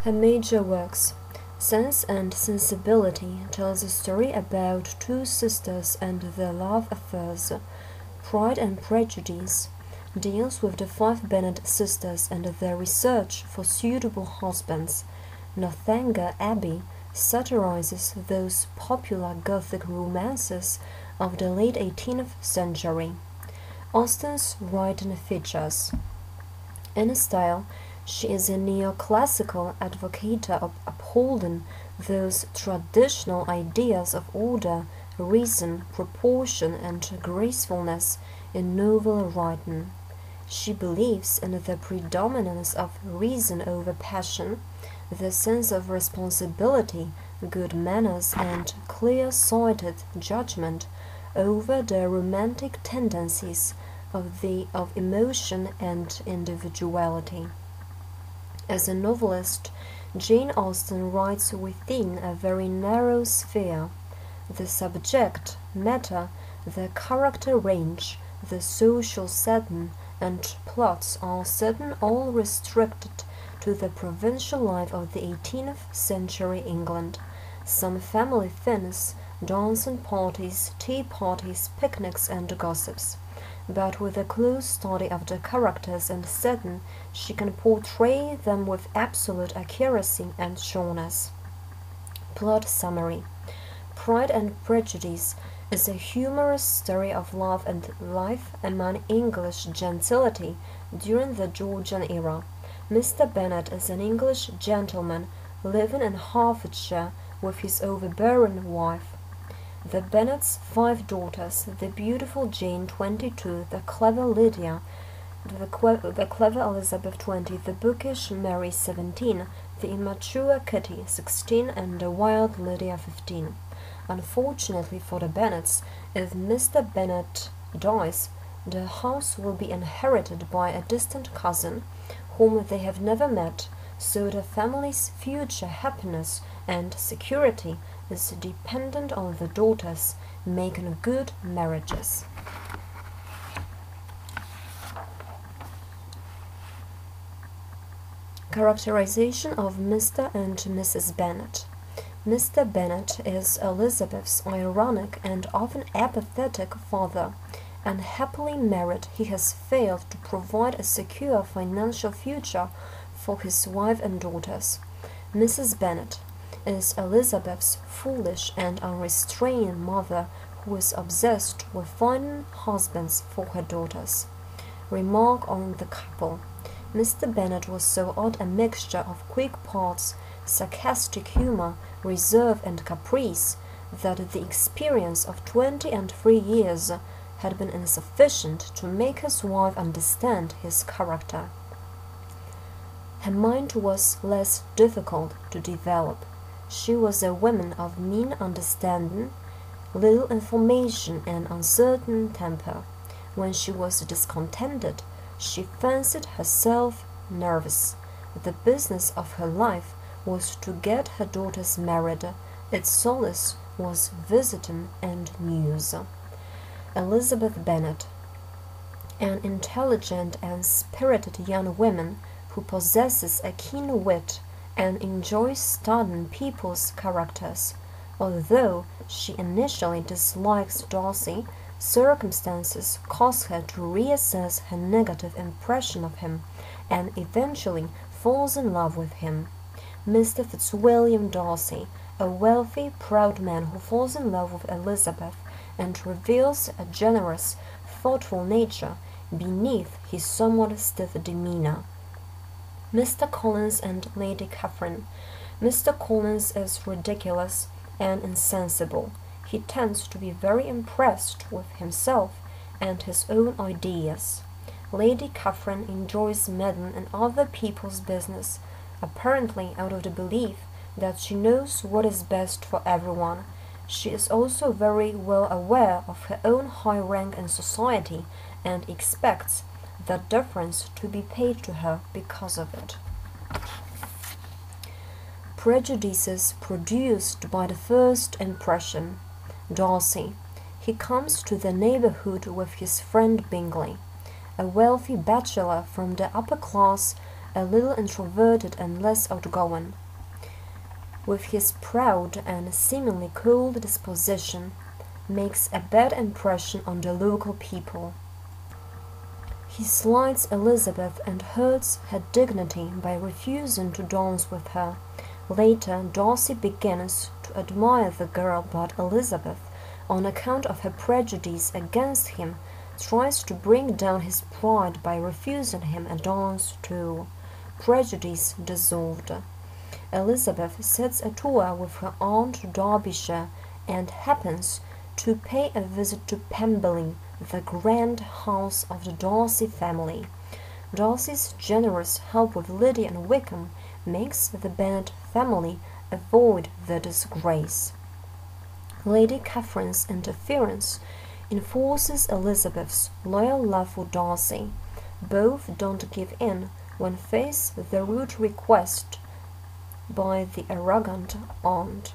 Her major works, Sense and Sensibility, tells a story about two sisters and their love affairs. Pride and Prejudice deals with the five Bennet sisters and their research for suitable husbands. Northanger Abbey satirizes those popular Gothic romances of the late 18th century. Austen's writing features. In style, she is a neoclassical advocate of upholding those traditional ideas of order, reason, proportion, and gracefulness in novel writing. She believes in the predominance of reason over passion, the sense of responsibility, good manners, and clear-sighted judgment over the romantic tendencies of emotion and individuality. As a novelist, Jane Austen writes within a very narrow sphere. The subject matter, the character range, the social setting, and plots are certain all restricted to the provincial life of the 18th century England. Some family things, dancing parties, tea parties, picnics, and gossips. But with a close study of the characters and setting, she can portray them with absolute accuracy and sureness. Plot summary. Pride and Prejudice is a humorous story of love and life among English gentility during the Georgian era. Mr. Bennet is an English gentleman living in Hertfordshire with his overbearing wife. The Bennets' five daughters, the beautiful Jane, 22, the clever Lydia, the clever Elizabeth, 20, the bookish Mary, 17, the immature Kitty, 16, and the wild Lydia, 15. Unfortunately for the Bennets, if Mr. Bennet dies, the house will be inherited by a distant cousin, whom they have never met, so the family's future happiness and security is dependent on the daughters making good marriages. Characterization of Mr. and Mrs. Bennet. Mr. Bennet is Elizabeth's ironic and often apathetic father. Unhappily married, he has failed to provide a secure financial future for his wife and daughters. Mrs. Bennet is Elizabeth's foolish and unrestrained mother who is obsessed with finding husbands for her daughters. Remark on the couple. Mr. Bennet was so odd a mixture of quick parts, sarcastic humor, reserve, and caprice that the experience of 23 years had been insufficient to make his wife understand his character. Her mind was less difficult to develop. She was a woman of mean understanding, little information, and uncertain temper. When she was discontented, she fancied herself nervous. The business of her life was to get her daughters married. Its solace was visiting and news. Elizabeth Bennet, an intelligent and spirited young woman who possesses a keen wit and enjoys studying people's characters. Although she initially dislikes Darcy, circumstances cause her to reassess her negative impression of him and eventually falls in love with him. Mr. Fitzwilliam Darcy, a wealthy, proud man who falls in love with Elizabeth and reveals a generous, thoughtful nature beneath his somewhat stiff demeanor. Mr. Collins and Lady Catherine. Mr. Collins is ridiculous and insensible. He tends to be very impressed with himself and his own ideas. Lady Catherine enjoys meddling in other people's business, apparently out of the belief that she knows what is best for everyone. She is also very well aware of her own high rank in society and expects that deference to be paid to her because of it. Prejudices produced by the first impression. Darcy. He comes to the neighborhood with his friend Bingley, a wealthy bachelor from the upper class a little introverted and less outgoing. With his proud and seemingly cold disposition, makes a bad impression on the local people. He slights Elizabeth and hurts her dignity by refusing to dance with her. Later, Darcy begins to admire the girl, but Elizabeth, on account of her prejudice against him, tries to bring down his pride by refusing him a dance too. Prejudice dissolved. Elizabeth sets a tour with her aunt to Derbyshire and happens to pay a visit to Pemberley, the grand house of the Darcy family. Darcy's generous help with Lydia and Wickham makes the Bennet family avoid the disgrace. Lady Catherine's interference enforces Elizabeth's loyal love for Darcy. Both don't give in when faced with the rude request by the arrogant aunt.